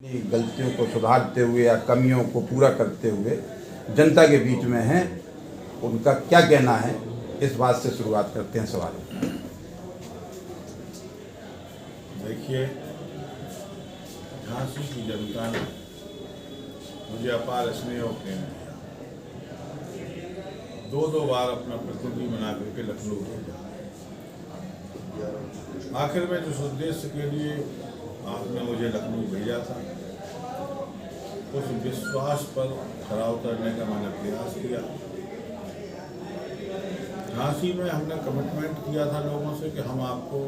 गलतियों को सुधारते हुए या कमियों को पूरा करते हुए जनता के बीच में हैं, उनका क्या कहना है, इस बात से शुरुआत करते हैं सवाल। देखिए, झांसी की जनता ने मुझे अपार स्नेह और प्रेम दिया। दो बार अपना प्रतिनिधि बना करके लखनऊ भेजा। आखिर में जिस उद्देश्य के लिए आपने मुझे लखनऊ भेजा था, उस विश्वास पर खरा उतरने का मैंने प्रयास किया। झांसी में हमने कमिटमेंट किया था लोगों से कि हम आपको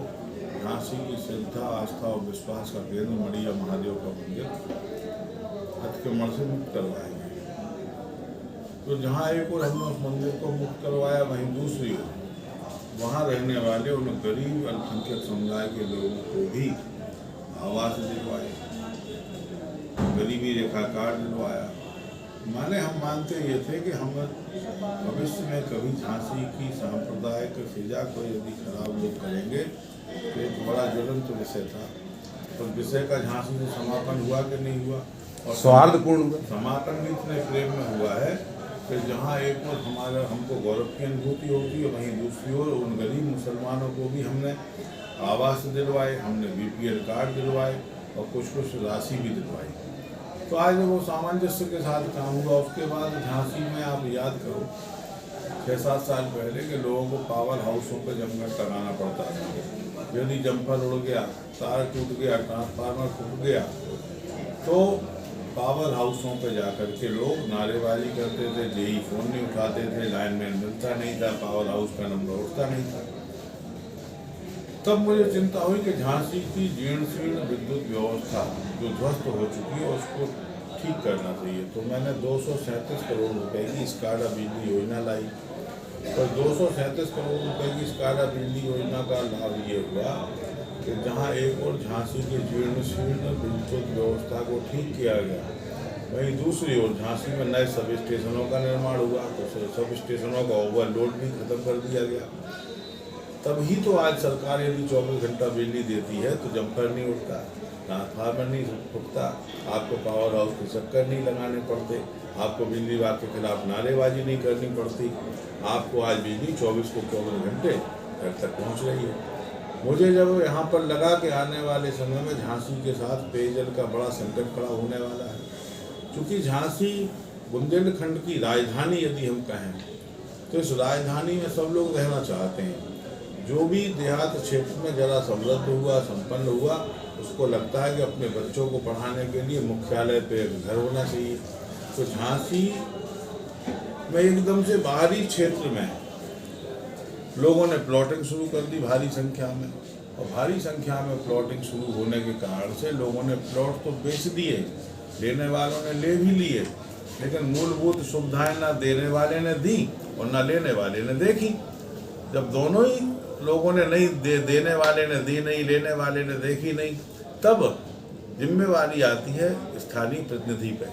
झांसी की श्रद्धा, आस्था और विश्वास का केंद्र मड़िया महादेव का मंदिर अतिक्रमण से मुक्त करवाएंगे। तो जहाँ एक और हमने उस मंदिर को मुक्त करवाया, वहीं दूसरी ओर वहाँ रहने वाले उन गरीब अल्पसंख्यक समुदाय के लोगों को भी आवास दिलवाए, गरीबी रेखा कार्ड दिलवाया। माने हम मानते ये थे कि हम भविष्य में कभी झांसी की सांप्रदायिक फिजा को यदि खराब लोग करेंगे तो एक बड़ा ज्वलंत विषय था। और विषय का झांसी से समापन हुआ कि नहीं हुआ, और सौहार्दपूर्ण हुआ। समापन भी इतने प्रेम में हुआ है कि जहाँ एक ओर हमारा हमको गौरव की अनुभूति होती है, वहीं दूसरी ओर उन गरीब मुसलमानों को भी हमने आवास दिलवाए, हमने बीपीएल कार्ड दिलवाए और कुछ राशि भी दिलवाई। तो आज वो सामंजस्य के साथ काम हुआ। उसके बाद झांसी में आप याद करो 6-7 साल पहले के लोगों को पावर हाउसों पर जमकर टंगाना पड़ता था। यदि जम्पर उड़ गया, तार टूट गया, ट्रांसफार्मर फूट गया, तो पावर हाउसों पर जाकर के लोग नारेबाजी करते थे, जेई फोन नहीं उठाते थे, लाइनमैन मिलता नहीं था, पावर हाउस का नंबर उठता नहीं था। तब मुझे चिंता हुई कि झांसी की जीर्ण शीर्ण विद्युत व्यवस्था जो ध्वस्त हो चुकी है उसको ठीक करना चाहिए। तो मैंने 237 करोड़ रुपए की स्काडा बिजली योजना लाई। और 237 करोड़ रुपए की स्काडा बिजली योजना का लाभ ये हुआ कि जहां एक और झांसी की जीर्ण शीर्ण विद्युत व्यवस्था को ठीक किया गया, वहीं दूसरी ओर झांसी में नए सब स्टेशनों का निर्माण हुआ। तो सब स्टेशनों का ओवरलोड भी खत्म कर दिया गया। तभी तो आज सरकार यदि 24 घंटा बिजली देती है तो जम्पर नहीं उठता, ट्रांसफार्मर नहीं फूटता, आपको पावर हाउस के चक्कर नहीं लगाने पड़ते, आपको बिजली विभाग के खिलाफ नारेबाजी नहीं करनी पड़ती, आपको आज बिजली 24 को 24 घंटे घर तक पहुंच रही है। मुझे जब यहाँ पर लगा कि आने वाले समय में झांसी के साथ पेयजल का बड़ा संकट खड़ा होने वाला है, क्योंकि झांसी बुंदेलखंड की राजधानी यदि हम कहें तो इस राजधानी में सब लोग रहना चाहते हैं। जो भी देहात क्षेत्र में जरा समृद्ध हुआ, संपन्न हुआ, उसको लगता है कि अपने बच्चों को पढ़ाने के लिए मुख्यालय पे घर होना चाहिए। तो झांसी में एकदम से बाहरी क्षेत्र में लोगों ने प्लॉटिंग शुरू कर दी भारी संख्या में, और भारी संख्या में प्लॉटिंग शुरू होने के कारण से लोगों ने प्लॉट तो बेच दिए, लेने वालों ने ले भी लिए, लेकिन मूलभूत सुविधाएं ना देने वाले ने दी और ना लेने वाले ने देखी। जब दोनों ही लोगों ने नहीं देने वाले ने दी नहीं, लेने वाले ने देखी नहीं, तब जिम्मेवारी आती है स्थानीय प्रतिनिधि पे।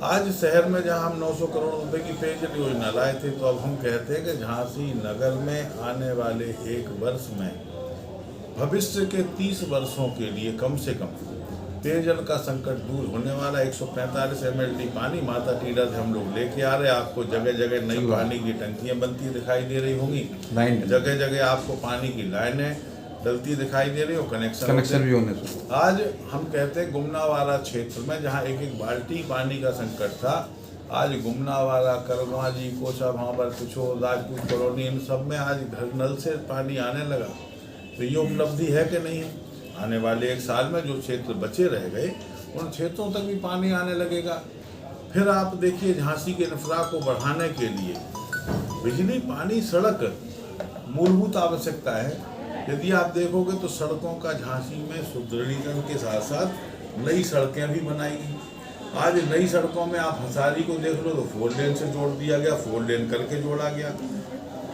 आज शहर में जहां हम 900 करोड़ रुपए की पेयजल योजना लाए थे, तो अब हम कहते हैं कि झांसी नगर में आने वाले 1 वर्ष में भविष्य के 30 वर्षों के लिए कम से कम पेयजल का संकट दूर होने वाला। 145 MLD पानी माता टीला से हम लोग लेके आ रहे हैं। आपको जगह जगह नई पानी की टंकियां बनती दिखाई दे रही होंगी, जगह जगह आपको पानी की लाइनें डलती दिखाई दे रही हो, कनेक्शन भी होने से। आज हम कहते हैं गुमनावाला क्षेत्र में जहां एक बाल्टी पानी का संकट था, आज गुमनावाला, करवाजी, कोचा भावर, कुछो, राजपूत कॉलोनी, इन सब में आज घर नल से पानी आने लगा। तो ये उपलब्धि है कि नहीं है? आने वाले 1 साल में जो क्षेत्र बचे रह गए उन क्षेत्रों तक भी पानी आने लगेगा। फिर आप देखिए झांसी के इंफ्रा को बढ़ाने के लिए बिजली, पानी, सड़क मूलभूत आवश्यकता है। यदि आप देखोगे तो सड़कों का झांसी में सुदृढ़ीकरण के साथ साथ नई सड़कें भी बनाई गई। आज नई सड़कों में आप हंसारी को देख लो तो 4 लेन से जोड़ दिया गया, 4 लेन करके जोड़ा गया।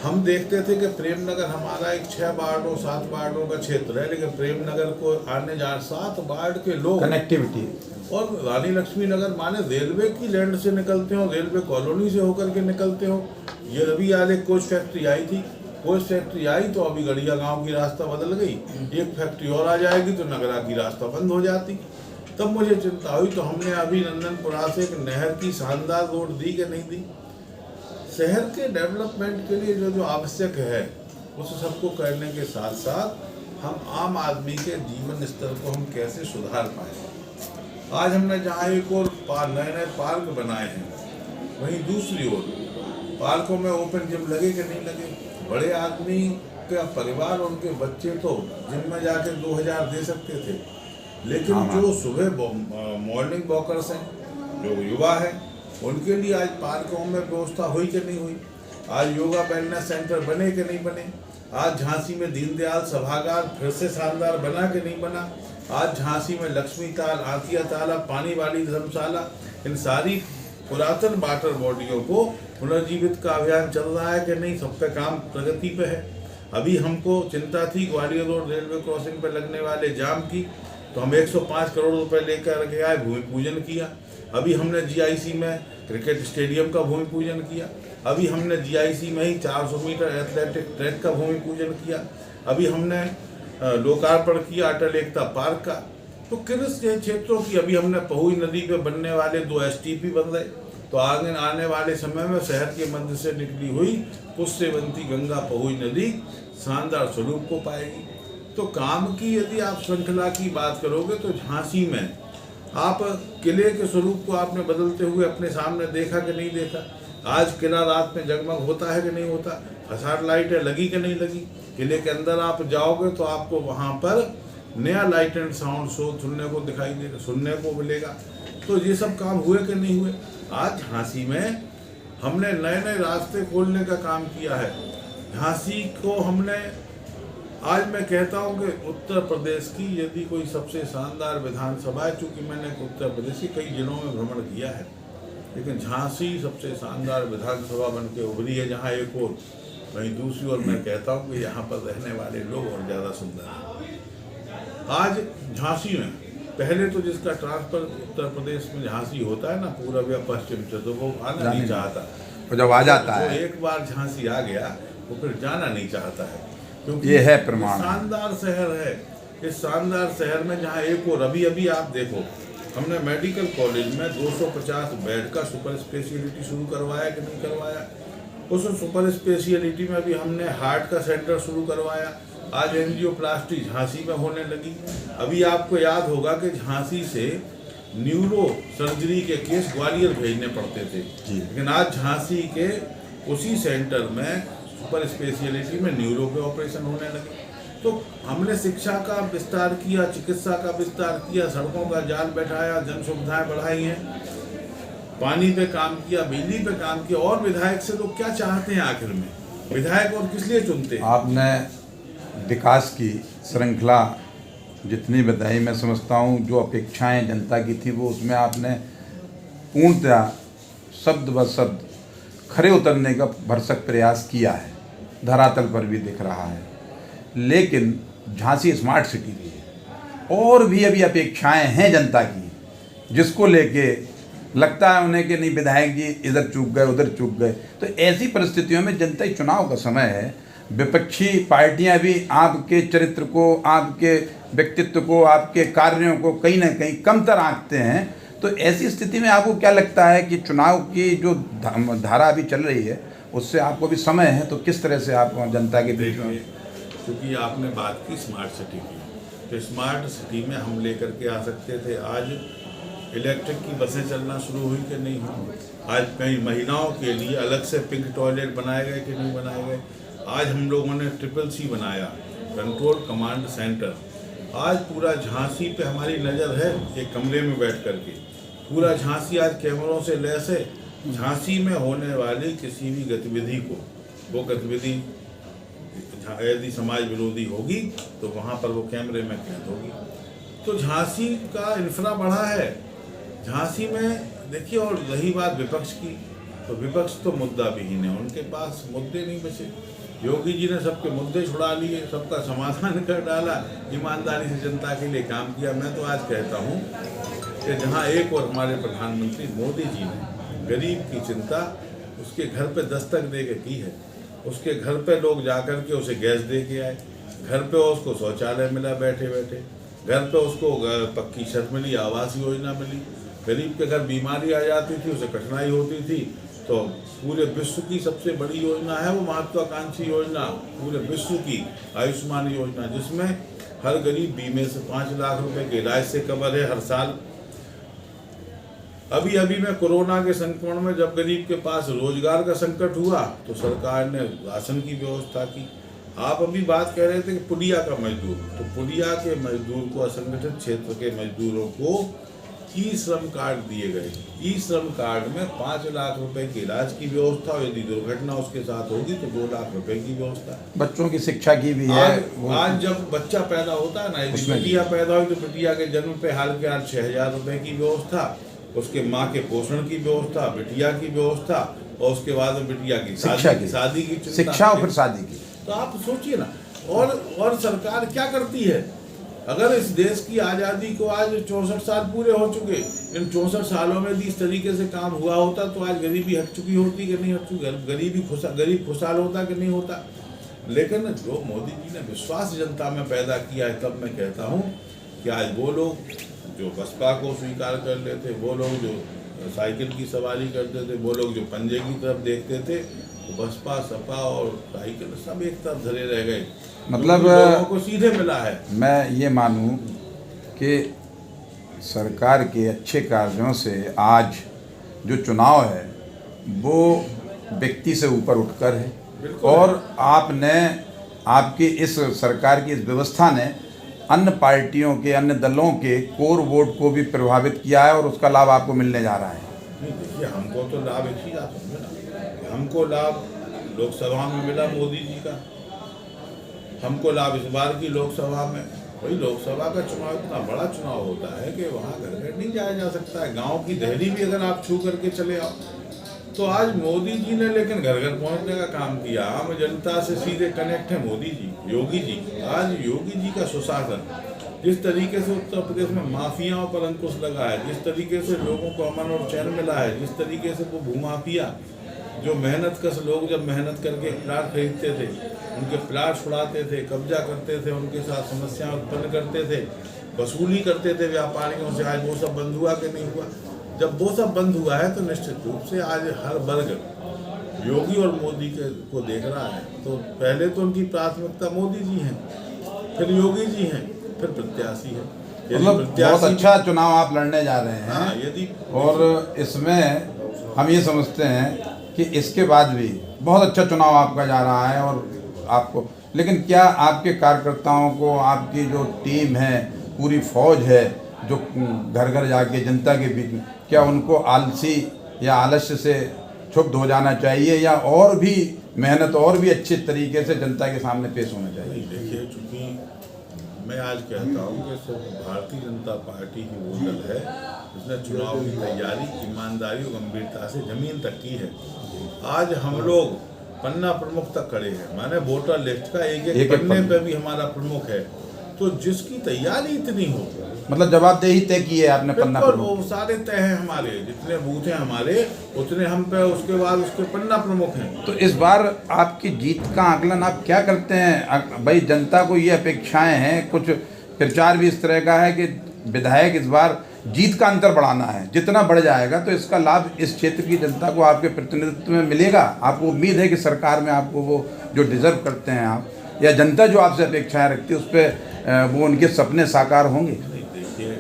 हम देखते थे कि प्रेमनगर हमारा एक 6 वार्डों 7 वार्डों का क्षेत्र है, लेकिन प्रेमनगर को आने जा 7 वार्ड के लोग कनेक्टिविटी, और रानी लक्ष्मी नगर माने रेलवे की लैंड से निकलते हो, रेलवे कॉलोनी से होकर के निकलते हो। ये अभी आज एक कोच फैक्ट्री आई थी, कोच फैक्ट्री आई तो अभी गड़िया गांव की रास्ता बदल गई, एक फैक्ट्री और आ जाएगी तो नगरा की रास्ता बंद हो जाती। तब मुझे चिंता हुई। तो हमने अभी नंदनपुरा से एक नहर की शानदार रोड दी कि नहीं दी। शहर के डेवलपमेंट के लिए जो जो आवश्यक है उस सबको करने के साथ साथ हम आम आदमी के जीवन स्तर को हम कैसे सुधार पाए। आज हमने जहाँ एक और नए नए पार्क बनाए हैं, वहीं दूसरी ओर पार्कों में ओपन जिम लगे कि नहीं लगे। बड़े आदमी का परिवार, उनके बच्चे तो जिम में जाके 2000 दे सकते थे, लेकिन जो सुबह मॉर्निंग वॉकर्स हैं, जो युवा है, उनके लिए आज पार्कों में व्यवस्था हुई कि नहीं हुई। आज योगा वेलनेस सेंटर बने कि नहीं बने। आज झांसी में दीनदयाल सभागार फिर से शानदार बना कि नहीं बना। आज झांसी में लक्ष्मी ताल, आतिया तालाब, पानी वाली धर्मशाला, इन सारी पुरातन वाटर बॉडियों को पुनर्जीवित का अभियान चल रहा है कि नहीं। सब पे काम प्रगति पे है। अभी हमको चिंता थी ग्वालियर रोड रेलवे क्रॉसिंग पर लगने वाले जाम की, तो हम 105 करोड़ रुपए लेकर के आए, भूमि पूजन किया। अभी हमने जीआईसी में क्रिकेट स्टेडियम का भूमि पूजन किया। अभी हमने जीआईसी में ही 400 मीटर एथलेटिक ट्रैक का भूमि पूजन किया। अभी हमने लोकार्पण किया अटल एकता पार्क का। तो किन क्षेत्रों की, अभी हमने पहुई नदी पे बनने वाले 2 एसटीपी बन रहे। तो आने वाले समय में शहर के मध्य से निकली हुई पुष्यवंती गंगा पहुई नदी शानदार स्वरूप को पाएगी। तो काम की यदि आप श्रृंखला की बात करोगे तो झांसी में आप किले के स्वरूप को आपने बदलते हुए अपने सामने देखा कि नहीं देखा। आज किला रात में जगमग होता है कि नहीं होता। फसाड लाइटें लगी कि नहीं लगी। किले के अंदर आप जाओगे तो आपको वहाँ पर नया लाइट एंड साउंड शो सुनने को दिखाई देगा, सुनने को मिलेगा। तो ये सब काम हुए कि नहीं हुए। आज झांसी में हमने नए नए रास्ते खोलने का काम किया है। झांसी को हमने, आज मैं कहता हूँ कि उत्तर प्रदेश की यदि कोई सबसे शानदार विधानसभा है, चूँकि मैंने उत्तर प्रदेश के कई जिलों में भ्रमण किया है, लेकिन झांसी सबसे शानदार विधानसभा बन के उभरी है। जहाँ एक और, वहीं दूसरी ओर मैं कहता हूँ कि यहाँ पर रहने वाले लोग और ज़्यादा सुंदर हैं। आज झांसी में पहले तो जिसका ट्रांसफर उत्तर प्रदेश में झांसी होता है ना, पूर्व या पश्चिम से, तो वो आना नहीं चाहता। और जब आ जाता है, एक बार झांसी आ गया वो फिर जाना नहीं चाहता है, क्योंकि ये है प्रमाण। शानदार शहर है। इस शानदार शहर में जहाँ एक और अभी आप देखो, हमने मेडिकल कॉलेज में 250 बेड का सुपर स्पेशलिटी शुरू करवाया कि नहीं करवाया। उस सुपर स्पेशलिटी में अभी हमने हार्ट का सेंटर शुरू करवाया। आज एंजियोप्लास्टी झांसी में होने लगी। अभी आपको याद होगा कि झांसी से न्यूरो सर्जरी के केस ग्वालियर भेजने पड़ते थे, लेकिन आज झांसी के उसी सेंटर में सुपर स्पेशलिटी में न्यूरो के ऑपरेशन होने लगे। तो हमने शिक्षा का विस्तार किया, चिकित्सा का विस्तार किया, सड़कों का जाल बैठाया, जन सुविधाएं बढ़ाई हैं, पानी पे काम किया, बिजली पे काम किया। और विधायक से लोग क्या चाहते हैं आखिर में? विधायक और किस लिए चुनते हैं? आपने विकास की श्रृंखला जितनी बताई, मैं समझता हूँ जो अपेक्षाएं जनता की थी वो उसमें आपने पूर्णतः शब्द ब शब्द खरे उतरने का भरसक प्रयास किया है, धरातल पर भी दिख रहा है। लेकिन झांसी स्मार्ट सिटी भी है और भी अभी अपेक्षाएं हैं जनता की, जिसको लेके लगता है उन्हें कि नहीं विधायक जी इधर चूक गए उधर चूक गए। तो ऐसी परिस्थितियों में जनता चुनाव का समय है, विपक्षी पार्टियां भी आपके चरित्र को, आपके व्यक्तित्व को, आपके कार्यों को कहीं ना कहीं कमतर आंकते हैं। तो ऐसी स्थिति में आपको क्या लगता है कि चुनाव की जो धारा अभी चल रही है उससे आपको भी समय है, तो किस तरह से आप जनता के बीच में? क्योंकि आपने बात की स्मार्ट सिटी की, तो स्मार्ट सिटी में हम लेकर के आ सकते थे। आज इलेक्ट्रिक की बसें चलना शुरू हुई कि नहीं हुई। आज कई महिलाओं के लिए अलग से पिंक टॉयलेट बनाए गए कि नहीं बनाए गए। आज हम लोगों ने CCC बनाया, कंट्रोल कमांड सेंटर। आज पूरा झांसी पे हमारी नज़र है, एक कमरे में बैठ कर के पूरा झांसी आज कैमरों से लैस है। झांसी में होने वाली किसी भी गतिविधि को, वो गतिविधि यदि समाज विरोधी होगी तो वहाँ पर वो कैमरे में कैद होगी। तो झांसी का इंफ्रा बढ़ा है झांसी में। देखिए, और रही बात विपक्ष की, तो विपक्ष तो मुद्दा विहीन है, उनके पास मुद्दे नहीं बचे। योगी जी ने सबके मुद्दे छुड़ा लिए, सबका समाधान कर डाला, ईमानदारी से जनता के लिए काम किया। मैं तो आज कहता हूँ कि जहाँ एक और हमारे प्रधानमंत्री मोदी जी ने गरीब की चिंता उसके घर पे दस्तक दे के की है। उसके घर पे लोग जाकर के उसे गैस दे के आए, घर पे उसको शौचालय मिला बैठे बैठे। घर पे उसको पक्की छत मिली, आवास योजना मिली। गरीब के घर बीमारी आ जाती थी, उसे कठिनाई होती थी, तो पूरे विश्व की सबसे बड़ी योजना है वो महत्वाकांक्षी योजना, पूरे विश्व की आयुष्मान योजना, जिसमें हर गरीब बीमे से 5 लाख रुपए के इलाज से कवर है हर साल। अभी में कोरोना के संक्रमण में जब गरीब के पास रोजगार का संकट हुआ तो सरकार ने राशन की व्यवस्था की। आप अभी बात कह रहे थे कि पुलिया का मजदूर, तो पुलिया के मजदूर को, असंगठित क्षेत्र के मजदूरों को ई श्रम कार्ड दिए गए। ई श्रम कार्ड में 5 लाख रुपए के इलाज की व्यवस्था, और यदि दुर्घटना उसके साथ होगी तो 2 लाख रुपए की व्यवस्था। बच्चों की शिक्षा की भी है। आज जब बच्चा पैदा होता है ना, यदि बिटिया पैदा हुई तो बिटिया के जन्म पे हाल के हाल 6,000 रुपए की व्यवस्था, उसके माँ के पोषण की व्यवस्था, बिटिया की व्यवस्था, और उसके बाद में बिटिया की शादी की शिक्षा और फिर शादी की। तो आप सोचिए ना, और सरकार क्या करती है। अगर इस देश की आज़ादी को आज 64 साल पूरे हो चुके, इन 64 सालों में भी इस तरीके से काम हुआ होता तो आज गरीबी हट चुकी होती कि नहीं हट चुकी, गरीब खुशहाल होता कि नहीं होता। लेकिन जो मोदी जी ने विश्वास जनता में पैदा किया है, तब मैं कहता हूँ कि आज वो लोग जो बसपा को स्वीकार कर लेते, वो लोग जो साइकिल की सवारी करते थे, वो लोग जो पंजे की तरफ देखते थे, तो बसपा, सपा और साइकिल सब एक तरफ धरे रह गए। मतलब लोगों को सीधे मिला है। मैं ये मानूं कि सरकार के अच्छे कार्यों से आज जो चुनाव है वो व्यक्ति से ऊपर उठकर है, और आपने, आपकी इस सरकार की इस व्यवस्था ने अन्य पार्टियों के, अन्य दलों के कोर वोट को भी प्रभावित किया है, और उसका लाभ आपको मिलने जा रहा है। नहीं, देखिए, हमको तो लाभ एक ही बात है ना, हमको लाभ लोकसभा में मिला मोदी जी का, हमको लाभ इस बार की लोकसभा में। भाई लोकसभा का चुनाव इतना बड़ा चुनाव होता है कि वहाँ घर घर नहीं जाया जा सकता है। गांव की दहली भी अगर आप छू करके चले आओ तो आज मोदी जी ने लेकिन घर घर पहुँचने का काम किया, आम जनता से सीधे कनेक्ट है मोदी जी, योगी जी। आज योगी जी का सुशासन, जिस तरीके से उत्तर प्रदेश में माफियाओं पर अंकुश लगा है, जिस तरीके से लोगों को अमन और चैन मिला है, जिस तरीके से वो भूमाफिया जो मेहनत कश लोग जब मेहनत करके प्लाट खरीदते थे, उनके प्लाट छुड़ाते थे, कब्जा करते थे, उनके साथ समस्याएं उत्पन्न करते थे, वसूली करते थे व्यापारियों से, आज वो सब बंद हुआ कि नहीं हुआ। जब वो सब बंद हुआ है तो निश्चित रूप से आज हर वर्ग योगी और मोदी को देख रहा है। तो पहले तो उनकी प्राथमिकता मोदी जी हैं, फिर योगी जी हैं, फिर प्रत्याशी है। मतलब बहुत अच्छा चुनाव आप लड़ने जा रहे हैं। हाँ, यदि और इसमें हम ये समझते हैं कि इसके बाद भी बहुत अच्छा चुनाव आपका जा रहा है, और आपको, लेकिन क्या आपके कार्यकर्ताओं को, आपकी जो टीम है, पूरी फौज है जो घर घर जाके जनता के बीच में, क्या उनको आलसी या आलस्य से क्षुब्ध हो जाना चाहिए, या और भी मेहनत और भी अच्छे तरीके से जनता के सामने पेश होना चाहिए? देखिए, चूँकि मैं आज कहता हूँ कि सिर्फ भारतीय जनता पार्टी ही वो दल है जिसने चुनाव की तैयारी ईमानदारी और गंभीरता से जमीन तक की है। आज हम लोग पन्ना प्रमुख तक खड़े हैं, माने वोटर लिस्ट का एक पन्ने पे भी हमारा प्रमुख है। तो जिसकी तैयारी इतनी हो, मतलब जवाबदेही तय की है आपने पन्ना प्रमुख, वो सारे तय हैं हमारे, जितने बूथ हैं हमारे उतने हम पे, उसके बाद उसके पन्ना प्रमुख हैं। तो इस बार आपकी जीत का आकलन आप क्या करते हैं? भाई जनता को ये अपेक्षाएं हैं, कुछ प्रचार भी इस तरह का है कि विधायक इस बार जीत का अंतर बढ़ाना है, जितना बढ़ जाएगा तो इसका लाभ इस क्षेत्र की जनता को आपके प्रतिनिधित्व में मिलेगा। आपको उम्मीद है कि सरकार में आपको वो जो डिजर्व करते हैं आप, या जनता जो आपसे अपेक्षाएं रखती है उस पर वो उनके सपने साकार होंगे? नहीं, देखिए,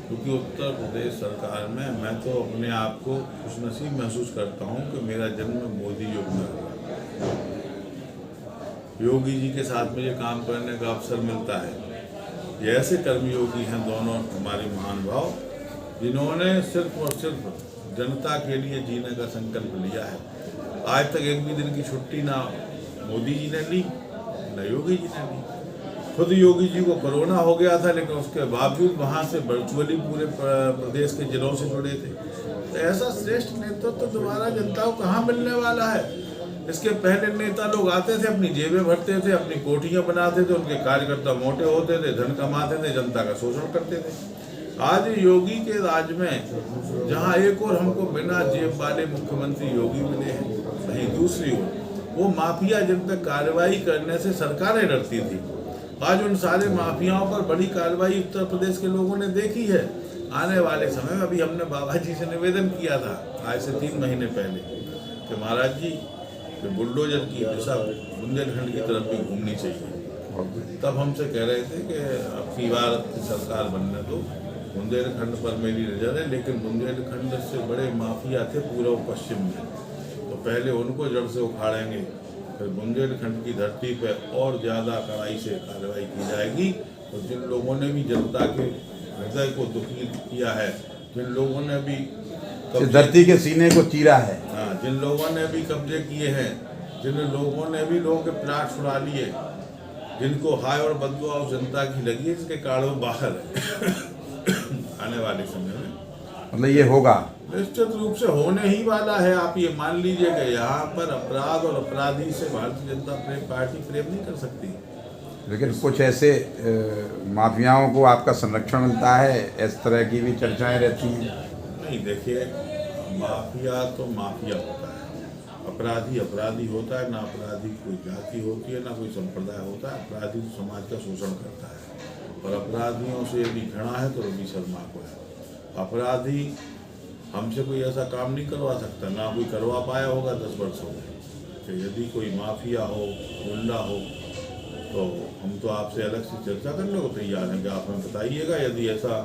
क्योंकि उत्तर प्रदेश सरकार में मैं तो अपने आप को खुशनसीब महसूस करता हूँ कि मेरा जन्म मोदी युग में हुआ। योगी जी के साथ मुझे काम करने का अवसर मिलता है। ये ऐसे कर्मयोगी हैं दोनों हमारे महानुभाव, जिन्होंने सिर्फ और सिर्फ जनता के लिए जीने का संकल्प लिया है। आज तक एक भी दिन की छुट्टी ना मोदी जी ने ली, न योगी जी ने ली। खुद योगी जी को कोरोना हो गया था, लेकिन उसके बावजूद वहाँ से वर्चुअली पूरे प्रदेश के जिलों से जुड़े थे। तो ऐसा श्रेष्ठ नेतृत्व तो दोबारा जनता को कहाँ मिलने वाला है। इसके पहले नेता लोग आते थे, अपनी जेबें भरते थे, अपनी कोठियाँ बनाते थे, उनके कार्यकर्ता मोटे होते थे, धन कमाते थे, जनता का शोषण करते थे। आज योगी के राज में जहाँ एक और हमको बिना जेब वाले मुख्यमंत्री योगी मिले हैं, वहीं दूसरी ओर वो माफिया जिन पर कार्रवाई करने से सरकारें डरती थी, आज उन सारे माफियाओं पर बड़ी कार्रवाई उत्तर प्रदेश के लोगों ने देखी है। आने वाले समय में अभी हमने बाबा जी से निवेदन किया था आज से 3 महीने पहले कि महाराज जी कि बुलडोजर की दिशा बुंदेलखंड की तरफ भी घूमनी चाहिए। तब हमसे कह रहे थे कि अब की बार की सरकार बनने दो, बुंदेलखंड पर मेरी नज़र है, लेकिन बुंदेलखंड से बड़े माफिया थे पूर्व पश्चिम में, तो पहले उनको जड़ से उखाड़ेंगे, फिर बुंदेलखंड की धरती पर और ज़्यादा कड़ाई से कार्रवाई की जाएगी। और जिन लोगों ने भी जनता के हृदय को दुखी किया है, जिन लोगों ने भी धरती के सीने को चीरा है, हाँ, जिन लोगों ने भी कब्जे किए हैं, जिन लोगों ने भी लोगों के प्लाट छुड़ा लिए, जिनको हाय और बददुआ उस जनता की लगी है, इसके काड़ों बाहर है। आने वाले समय में मतलब ये होगा, निश्चित रूप से होने ही वाला है। आप ये मान लीजिए कि यहाँ पर अपराध और अपराधी से भारतीय जनता पार्टी प्रेम नहीं कर सकती। लेकिन कुछ ऐसे माफियाओं को आपका संरक्षण मिलता है, इस तरह की भी चर्चाएं रहती हैं। नहीं, देखिए, माफिया तो माफिया होता है, अपराधी अपराधी होता है। ना अपराधी कोई जाति होती है, ना कोई संप्रदाय होता है। अपराधी तो समाज का शोषण करता है, और अपराधियों से यदि घृणा है तो रवि शर्मा को है। अपराधी हमसे कोई ऐसा काम नहीं करवा सकता, ना कोई करवा पाया होगा 10 वर्ष हो गए। कि यदि कोई माफिया हो, गुंडा हो, तो हम तो आपसे अलग से चर्चा करने को तैयार हैं कि आप हमें बताइएगा यदि ऐसा